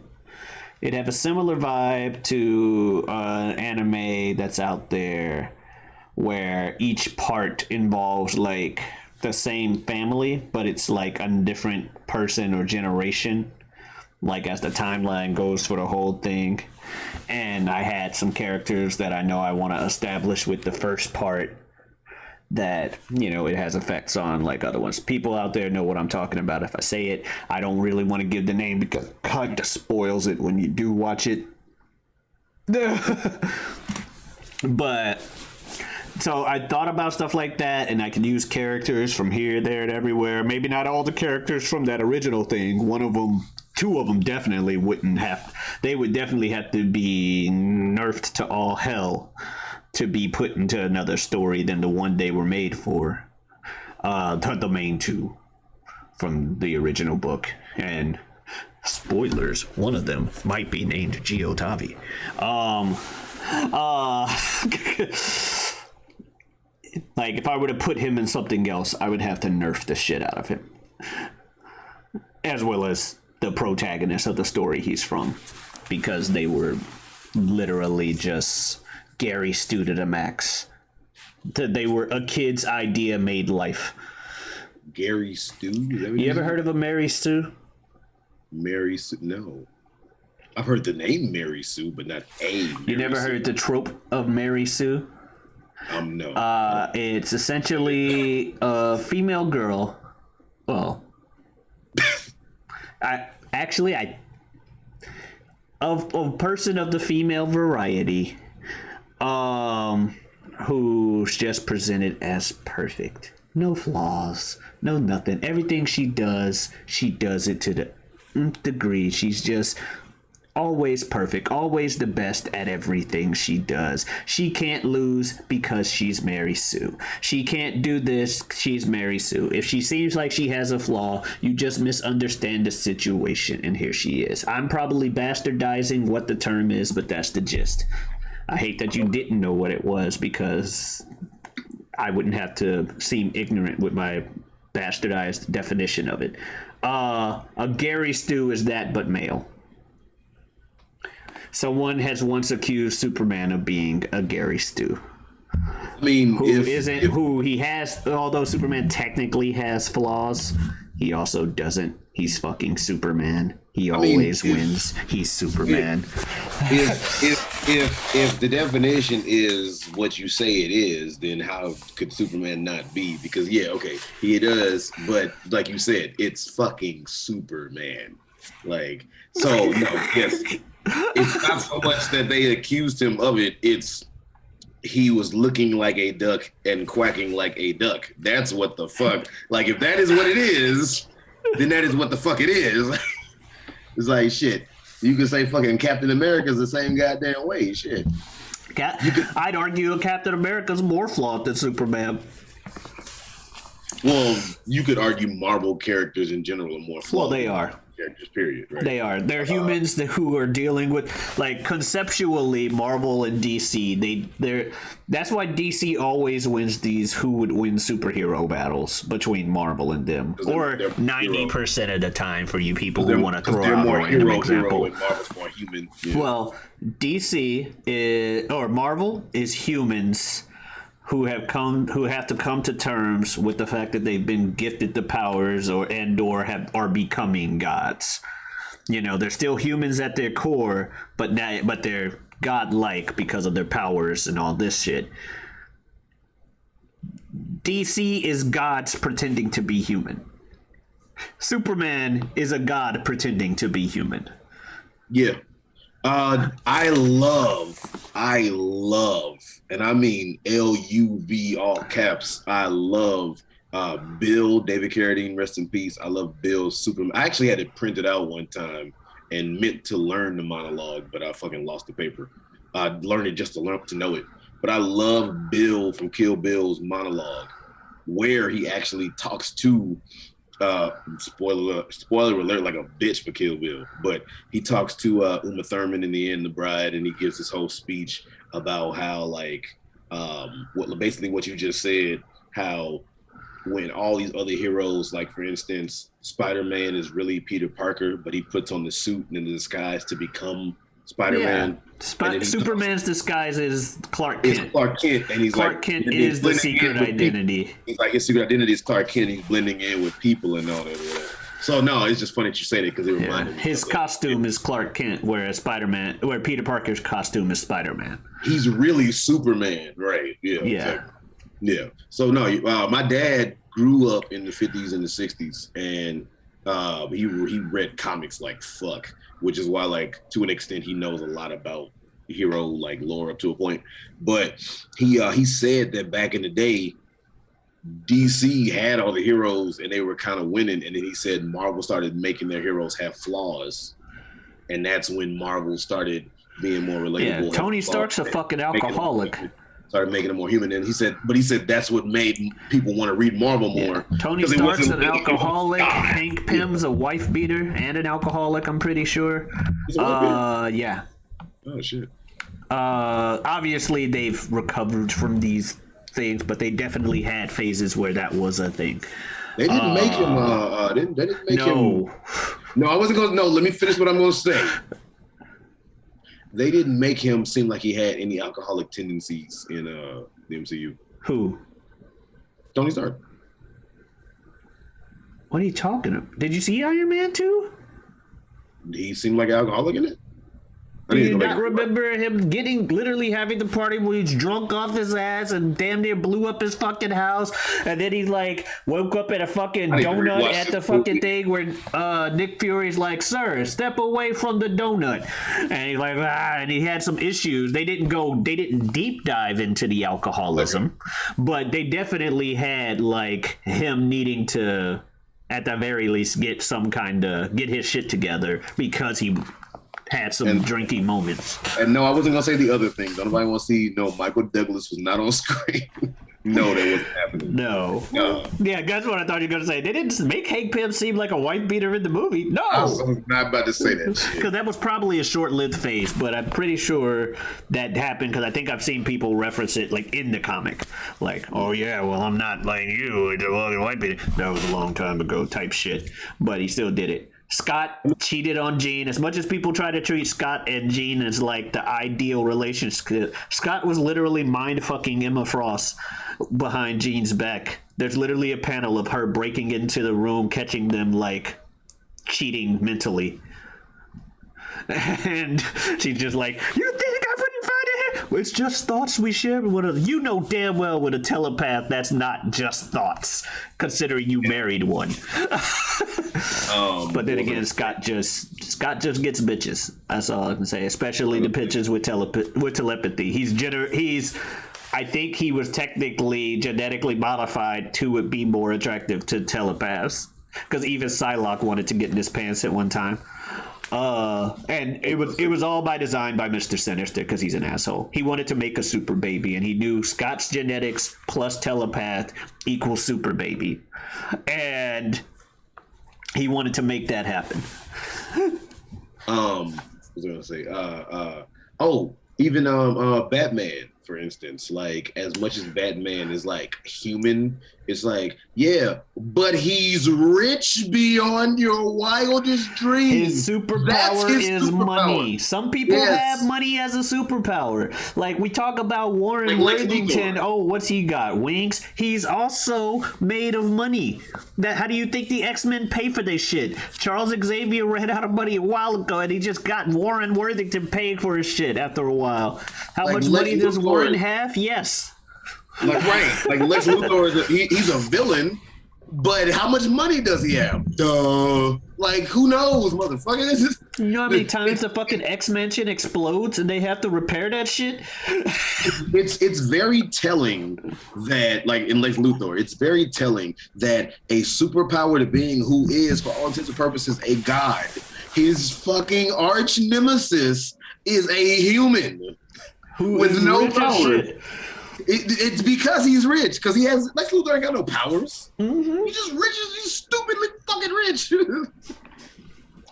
It'd have a similar vibe to an anime that's out there where each part involves like the same family, but it's like a different person or generation, like as the timeline goes for the whole thing. And I had some characters that I know I want to establish with the first part that, it has effects on like other ones. People out there know what I'm talking about. If I say it, I don't really want to give the name because it kind of spoils it when you do watch it. But so I thought about stuff like that, and I could use characters from here, there, and everywhere. Maybe not all the characters from that original thing. Two of them definitely wouldn't have. They would definitely have to be nerfed to all hell to be put into another story than the one they were made for. The main two from the original book. And spoilers, one of them might be named Giotavi. Like, if I were to put him in something else, I would have to nerf the shit out of him. As well as the protagonist of the story he's from. Because they were literally just Gary Stu to the max. They were a kid's idea made life. Gary Stu? You ever heard of a Mary Sue? Mary Sue? No. I've heard the name Mary Sue, but not a Mary You never Sue. heard the trope of Mary Sue? No. It's essentially a female girl. Well, a person of the female variety, who's just presented as perfect, no flaws, no nothing. Everything she does it to the nth degree. She's just always perfect, always the best at everything she does. She can't lose because she's Mary Sue. She can't do this, she's Mary Sue. If she seems like she has a flaw, you just misunderstand the situation, and here she is. I'm probably bastardizing what the term is, but that's the gist. I hate that you didn't know what it was, because I wouldn't have to seem ignorant with my bastardized definition of it. A Gary Stu is that, but male. Someone has once accused Superman of being a Gary Stu. I mean, although Superman technically has flaws, he also doesn't. He's fucking Superman. He always wins. He's Superman. If the definition is what you say it is, then how could Superman not be? Because he does, but like you said, it's fucking Superman. Like, so no, yes. It's not so much that they accused him of it. It's he was looking like a duck and quacking like a duck. That's what the fuck. Like, if that is what it is, then that is what the fuck it is. It's like, shit. You could say fucking Captain America's the same goddamn way. Shit. I'd argue Captain America's more flawed than Superman. Well, you could argue Marvel characters in general are more flawed. Well, they are. Characters, period. Right? They are. They're humans who are dealing with, like, conceptually, Marvel and DC. That's why DC always wins these who would win superhero battles between Marvel and them, or 90% of the time for you people who want to throw out more random example. And Marvel's more human. Yeah. Well, DC or Marvel is humans who have to come to terms with the fact that they've been gifted the powers or are becoming gods. You know, they're still humans at their core, but they're godlike because of their powers and all this shit. DC is gods pretending to be human. Superman is a god pretending to be human. Yeah. I love, and I mean LUV all caps. I love Bill, David Carradine, rest in peace. I love Bill's Superman. I actually had it printed out one time and meant to learn the monologue, but I fucking lost the paper. I learned it just to know it. But I love Bill from Kill Bill's monologue, where he actually talks to spoiler alert, like a bitch for Kill Bill, but he talks to Uma Thurman in the end, the bride, and he gives this whole speech about how like what you just said, how when all these other heroes, like for instance, Spider-Man is really Peter Parker, but he puts on the suit and the disguise to become Spider-Man. Yeah. Superman's disguise is Clark Kent. It's Clark Kent, and he's Clark Kent is the secret identity. He's like, his secret identity is Clark Kent. He's blending in with people and all that. Whatever. So no, it's just funny that you say that because it reminded me. His costume is Clark Kent, whereas where Peter Parker's costume is Spider-Man. He's really Superman, right? Yeah. Yeah. Exactly. Yeah. So no, my dad grew up in the 50s and the 60s, and he read comics like fuck, which is why, like, to an extent, he knows a lot about hero like lore up to a point. But he said that back in the day, DC had all the heroes and they were kind of winning, and then he said Marvel started making their heroes have flaws, and that's when Marvel started being more relatable. Yeah, Tony Stark's a fucking alcoholic. Started making them more human, and he said that's what made people want to read Marvel more. Yeah. Tony Stark's an alcoholic. Hank Pym's a wife beater and an alcoholic. I'm pretty sure. Yeah. Oh shit. Obviously they've recovered from these things, but they definitely had phases where that was a thing. They didn't make him. They didn't make him. No, I wasn't going. No, let me finish what I'm going to say. They didn't make him seem like he had any alcoholic tendencies in the MCU. Who? Tony Stark. What are you talking about? Did you see Iron Man 2? He seemed like an alcoholic in it? Do you not remember him literally having the party where he's drunk off his ass and damn near blew up his fucking house, and then he like woke up at a fucking donut at the fucking thing where Nick Fury's like, "Sir, step away from the donut," and he's like, and he had some issues. They didn't deep dive into the alcoholism, but they definitely had like him needing to, at the very least, get his shit together because he had some drinking moments. And no, I wasn't gonna say the other thing. Nobody want to see. No, Michael Douglas was not on screen. No, that wasn't happening. No. Yeah, that's what I thought you were gonna say. They didn't make Hank Pym seem like a wife beater in the movie. No, I was not about to say that shit. Because that was probably a short-lived phase, but I'm pretty sure that happened because I think I've seen people reference it like in the comic, like, "Oh yeah, well I'm not like you, the wife beater." That was a long time ago, type shit. But he still did it. Scott cheated on Jean. As much as people try to treat Scott and Jean as like the ideal relationship, Scott was literally mind fucking Emma Frost behind Jean's back. There's literally a panel of her breaking into the room, catching them like cheating mentally. And she's just like, "You think I wouldn't find it here? It's just thoughts we share with one another." You know damn well with a telepath that's not just thoughts, considering you married one. But then again, Scott just gets bitches. That's all I can say. Especially the bitches with telepathy. I think he was technically genetically modified to be more attractive to telepaths. Because even Psylocke wanted to get in his pants at one time. And it was all by design by Mr. Sinister because he's an asshole. He wanted to make a super baby, and he knew Scott's genetics plus telepath equals super baby, and he wanted to make that happen. What was I gonna say? Even Batman for instance, like as much as Batman is like human, it's like, yeah, but he's rich beyond your wildest dreams. His superpower is money. Some people have money as a superpower. Like we talk about Warren Worthington. Oh, what's he got? Wings? He's also made of money. How do you think the X-Men pay for this shit? Charles Xavier ran out of money a while ago, and he just got Warren Worthington paying for his shit after a while. How much money does Warren have? Yes. Like Lex Luthor he's a villain, but how much money does he have? Duh. Like who knows, motherfucker? You know how many times the fucking X-Mansion explodes and they have to repair that shit? It's very telling that, like in Lex Luthor, it's very telling that a superpowered being who is, for all intents and purposes, a god, his fucking arch nemesis is a human with no power. It's because he's rich. Because he has Lex Luthor ain't got no powers. Mm-hmm. He's just rich. He's stupidly fucking rich.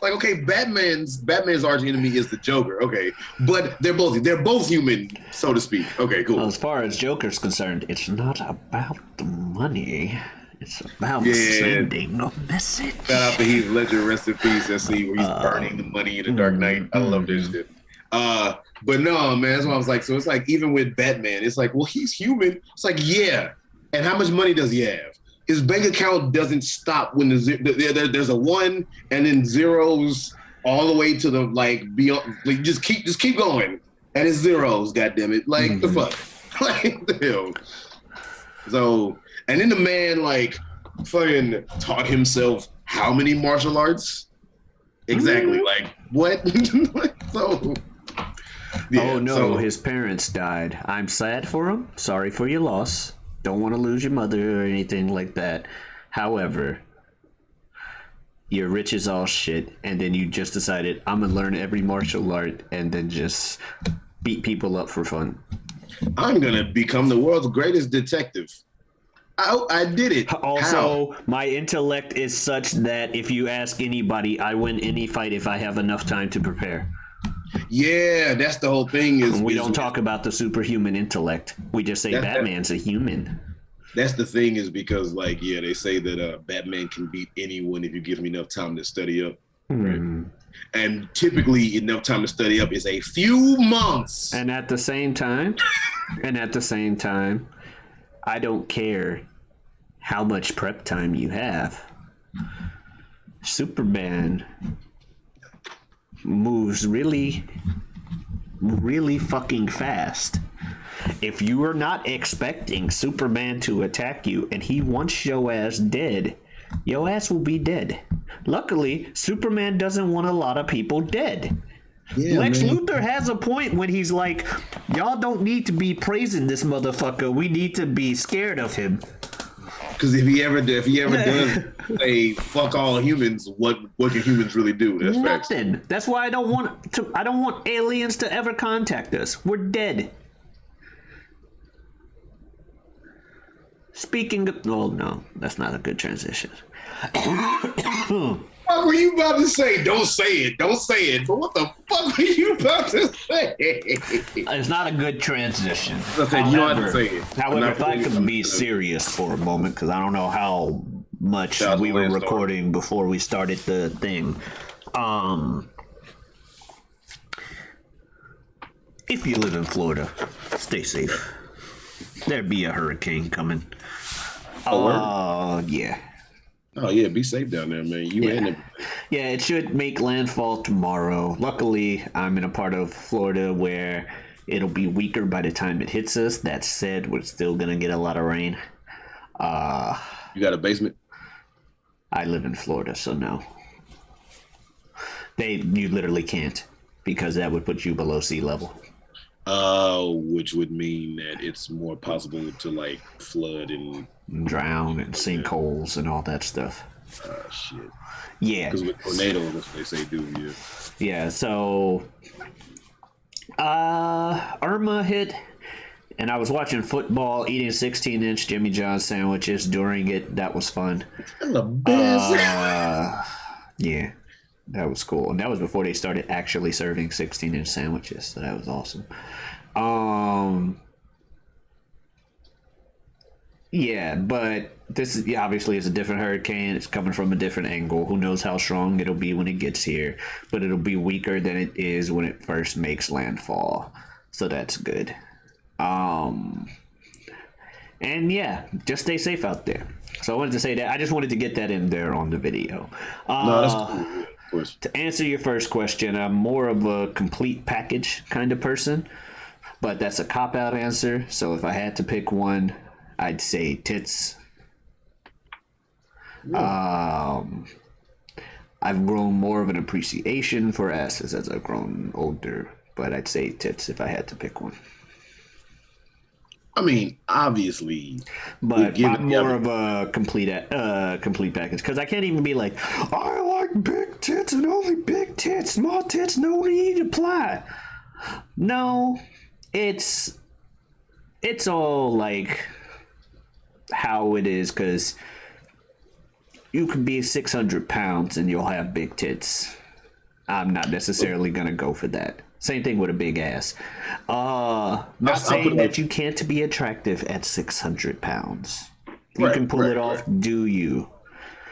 Like, okay, Batman's arch enemy is the Joker. Okay, but they're both human, so to speak. Okay, cool. Well, as far as Joker's concerned, it's not about the money. It's about sending a message. Shout out to Heath Ledger, rest in peace. Let's see where he's burning the money in the Dark Knight. I love this shit. But no, man, that's why I was like, so it's like, even with Batman, it's like, well, he's human. It's like, yeah. And how much money does he have? His bank account doesn't stop when there's a one and then zeros all the way to the, like, beyond, like, just keep going. And it's zeros, goddammit. Like, the fuck? Like, the hell? So, and then the man, like, fucking taught himself how many martial arts? Exactly. Like, what? So... Yeah, oh no, his parents died. I'm sad for him. Sorry for your loss. Don't want to lose your mother or anything like that. However, you're rich as all shit, and then you just decided, I'm going to learn every martial art and then just beat people up for fun. I'm going to become the world's greatest detective. I did it. Also, my intellect is such that if you ask anybody, I win any fight if I have enough time to prepare. Yeah, that's the whole thing. We don't talk about the superhuman intellect. We just say Batman's a human. That's the thing, is because, like, yeah, they say that Batman can beat anyone if you give him enough time to study up. Right? And typically, enough time to study up is a few months. And at the same time, I don't care how much prep time you have. Superman moves really, really fucking fast. If you are not expecting Superman to attack you and he wants your ass dead, your ass will be dead. Luckily, Superman doesn't want a lot of people dead. Yeah, Lex Luthor has a point when he's like, y'all don't need to be praising this motherfucker. We need to be scared of him. Because if he ever does say fuck all humans, what can humans really do? That's nothing. Facts. That's why I don't want aliens to ever contact us. We're dead. Speaking of, oh no, that's not a good transition. What were you about to say? Don't say it. But what the fuck were you about to say? It's not a good transition. However, you don't have to say it. However, if I could be serious for a moment, because I don't know how much we were recording before we started the thing. If you live in Florida, stay safe. There'd be a hurricane coming. Yeah. Oh yeah, be safe down there, man. Yeah, it should make landfall tomorrow. Luckily, I'm in a part of Florida where it'll be weaker by the time it hits us. That said, we're still gonna get a lot of rain. You got a basement? I live in Florida, so no. You literally can't, because that would put you below sea level. Which would mean that it's more possible to like flood and drown and sinkholes and all that stuff. Shit. Yeah. Because with tornadoes, that's what they say do. Yeah. Yeah. So, Irma hit, and I was watching football, eating 16-inch Jimmy John's sandwiches during it. That was fun. The best. Yeah. That was cool. And that was before they started actually serving 16-inch sandwiches. So that was awesome. Yeah, but this is obviously it's a different hurricane. It's coming from a different angle. Who knows how strong it'll be when it gets here? But it'll be weaker than it is when it first makes landfall. So that's good. And yeah, just stay safe out there. So I wanted to say that. I just wanted to get that in there on the video. No, that's cool. Yeah, of course. To answer your first question, I'm more of a complete package kind of person, but that's a cop out answer. So if I had to pick one, I'd say tits. Yeah. I've grown more of an appreciation for asses as I've grown older, but I'd say tits if I had to pick one. I mean, obviously, but I'm more of a complete package because I can't even be like, I like big tits and only big tits, small tits, no need to apply. No, it's all like how it is because you could be 600 pounds and you'll have big tits. I'm not necessarily gonna go for that. Same thing with a big ass. Not saying that you can't be attractive at 600 pounds. You can pull it off. Do you?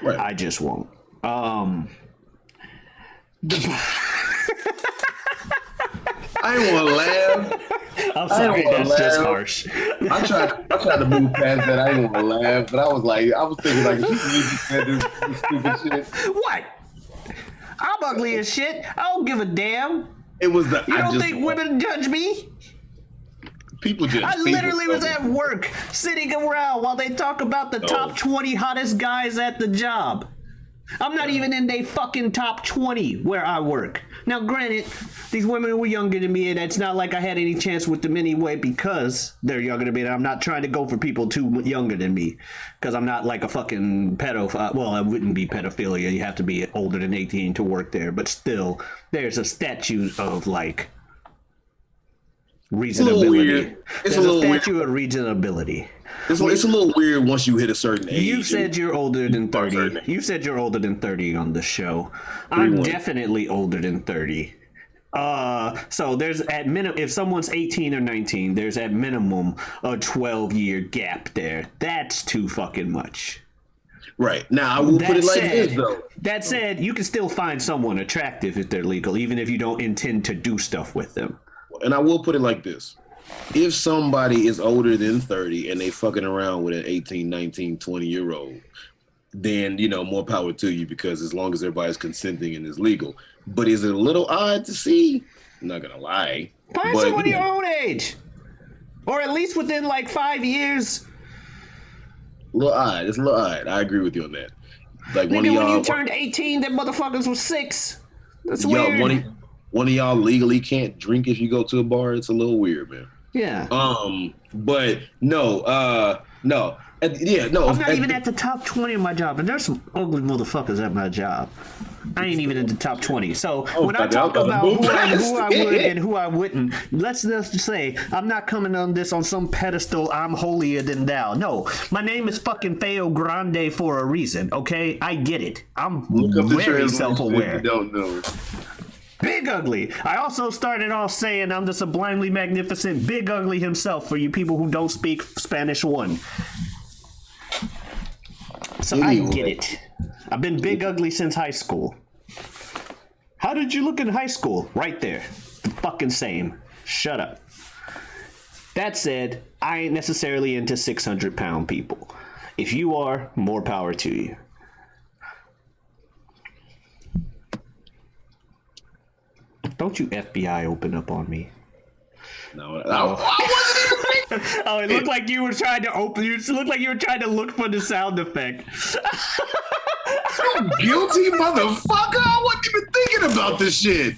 Right. I just won't. I ain't want to laugh. I'm sorry, that's just harsh. I tried to move past that. I didn't want to laugh, but I was thinking like, if she really said this stupid shit. What? I'm ugly as shit. I don't give a damn. It was the. You don't think women judge me? People judge. I literally was at work, sitting around while they talk about the top 20 hottest guys at the job. I'm not even in their fucking top 20 where I work. Now, granted, these women were younger than me, and it's not like I had any chance with them anyway because they're younger than me, and I'm not trying to go for people too younger than me because I'm not like a fucking pedophile. Well, I wouldn't be pedophilia. You have to be older than 18 to work there, but still, there's a statute of, like, reasonability. There's a statute of reasonability. It's a little weird once you hit a certain age. You said you're older than 30. You said you're older than 30 on the show. I'm definitely older than 30. So there's at minimum, if someone's 18 or 19, there's at minimum a 12-year gap there. That's too fucking much. Right. Now, I will put it like this, though. That said, you can still find someone attractive if they're legal, even if you don't intend to do stuff with them. And I will put it like this. If somebody is older than 30 and they fucking around with an 18, 19, 20-year-old, then, you know, more power to you because as long as everybody's consenting and is legal. But is it a little odd to see? I'm not going to lie. Find someone your own age. Or at least within like 5 years. A little odd. It's a little odd. I agree with you on that. Like when you turned 18, that motherfuckers was 6. That's weird. One of y'all legally can't drink if you go to a bar. It's a little weird, man. Yeah. But no. I'm not even at the top 20 of my job, and there's some ugly motherfuckers at my job. I ain't even in the top 20. So when I talk about who I would and who I wouldn't, let's just say I'm not coming on this on some pedestal. I'm holier than thou. No, my name is fucking feogrande for a reason. Okay, I get it. I'm very self-aware. Don't know. Big Ugly. I also started off saying I'm the sublimely magnificent Big Ugly himself for you people who don't speak Spanish 1. So anyway. I get it. I've been Big Ugly since high school. How did you look in high school? Right there. The fucking same. Shut up. That said, I ain't necessarily into 600-pound people. If you are, more power to you. Don't you FBI open up on me. No, I wasn't even thinking. Oh, it looked like you were trying to open. You looked like you were trying to look for the sound effect. You guilty motherfucker! I wasn't even thinking about this shit.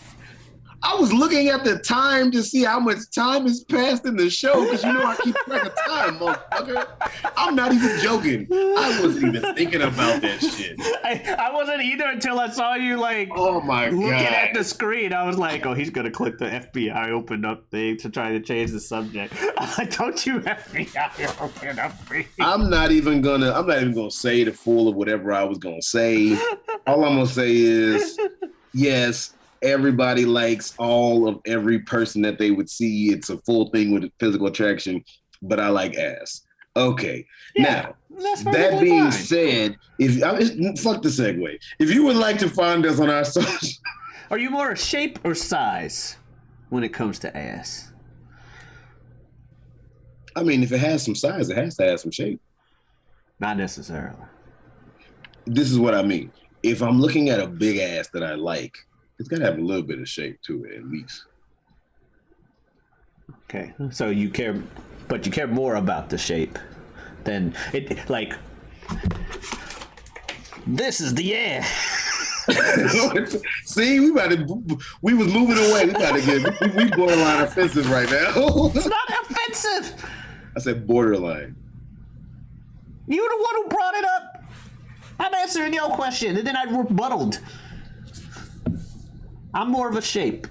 I was looking at the time to see how much time has passed in the show because you know I keep track of time, motherfucker. I'm not even joking. I wasn't even thinking about that shit. I wasn't either until I saw you oh my looking God. at the screen. I was like, oh, he's gonna click the FBI open up thing to try to change the subject. Don't you FBI open up thing? I'm not even gonna say the full of whatever I was gonna say. All I'm gonna say is yes. Everybody likes all of every person that they would see. It's a full thing with physical attraction, but I like ass. Okay. Yeah, Now, that's that perfectly being fine. said, fuck the segue. If you would like to find us on our social, Are you more a shape or size when it comes to ass? I mean, if it has some size, it has to have some shape. Not necessarily. This is what I mean. If I'm looking at a big ass that I like, it's got to have a little bit of shape to it, at least. Okay, so you care, but you care more about the shape than it. Like, this is the ass. See, we was moving away. We borderline offensive right now. It's not offensive. I said borderline. You're the one who brought it up. I'm answering your question, and then I rebutted. I'm more of a shape.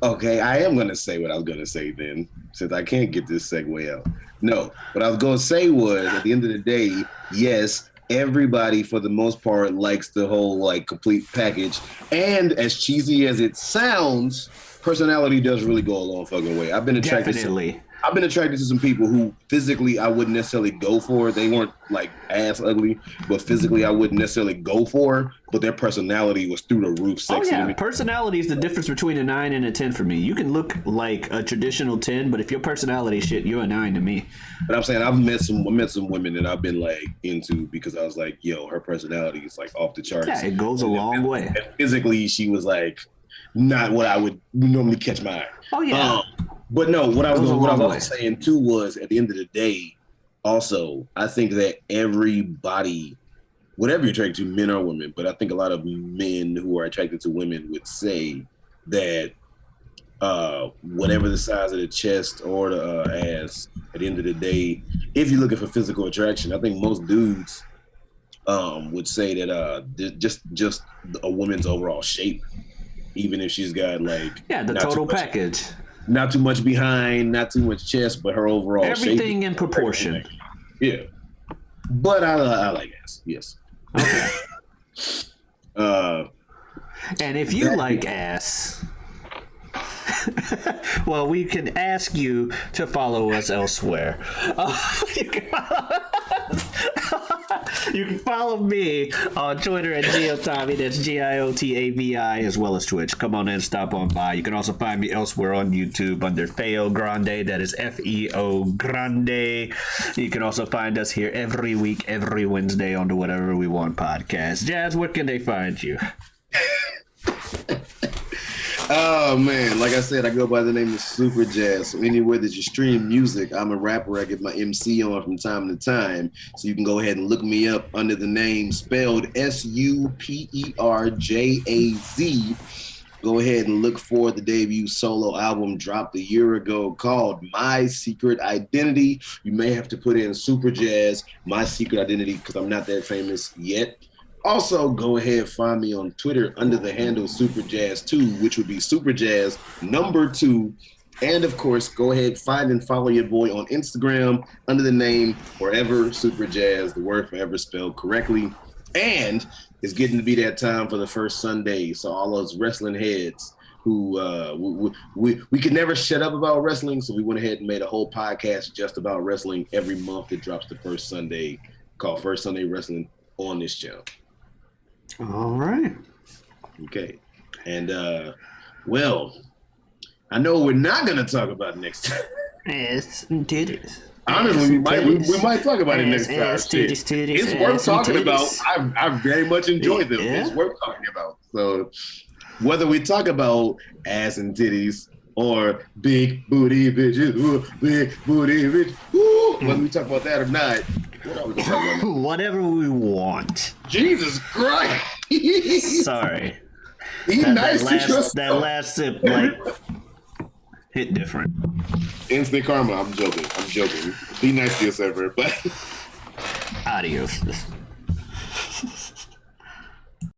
Okay, I am going to say what I was going to say then, since I can't get this segue out. No, what I was going to say was, at the end of the day, yes, everybody, for the most part, likes the whole, like, complete package. And as cheesy as it sounds, personality does really go a long fucking way. I've been attracted to some people who physically I wouldn't necessarily go for. They weren't like ass ugly, but physically I wouldn't necessarily go for. But their personality was through the roof sexy to me. Personality is the difference between a 9 and a 10 for me. You can look like a traditional 10, but if your personality shit, you're a 9 to me. But I'm saying I've met some women that I've been like into because I was like, yo, her personality is like off the charts. Yeah, it goes a long way. And physically, she was like not what I would normally catch my eye. Oh yeah. But no, what I was also saying too was at the end of the day, also, I think that everybody, whatever you're attracted to, men or women, but I think a lot of men who are attracted to women would say that whatever the size of the chest or the ass, at the end of the day, if you're looking for physical attraction, I think most dudes would say that just a woman's overall shape, even if she's got like the total package. Not too much behind, not too much chest, but her overall everything shape, in proportion. Yeah, but I like ass. Yes. Okay. And if you like ass, well, we can ask you to follow us elsewhere. You can follow me on Twitter at GioTavi. That's GIOTAVI, as well as Twitch. Come on in, stop on by. You can also find me elsewhere on YouTube under feogrande. That is feogrande. You can also find us here every week, every Wednesday on the Whatever We Want podcast. Jazz, where can they find you? Oh man, like I said, I go by the name of Superjaz. So anywhere that you stream music, I'm a rapper. I get my MC on from time to time. So you can go ahead and look me up under the name spelled Superjaz. Go ahead and look for the debut solo album dropped a year ago called My Secret Identity. You may have to put in Superjaz, My Secret Identity, because I'm not that famous yet. Also, go ahead and find me on Twitter under the handle Superjaz2, which would be Superjaz number 2. And of course, go ahead, find and follow your boy on Instagram under the name Forever Superjaz, the word forever spelled correctly. And it's getting to be that time for the first Sunday. So all those wrestling heads who we could never shut up about wrestling. So we went ahead and made a whole podcast just about wrestling every month. It drops the first Sunday, called First Sunday Wrestling on this channel. All right. Okay. And, well, I know we're not going to talk about next time. Ass and titties. Honestly, we might talk about it next time. Titties, it's worth talking about. Titties. I very much enjoyed them. Yeah. It's worth talking about. So whether we talk about ass and titties or big booty bitches, big booty bitch, whether we talk about that or not, what are we gonna talk about? Whatever we want. Jesus Christ! Sorry. That last sip, like, hit different. Instant karma. I'm joking. Be nice to yourself, everybody. Adios.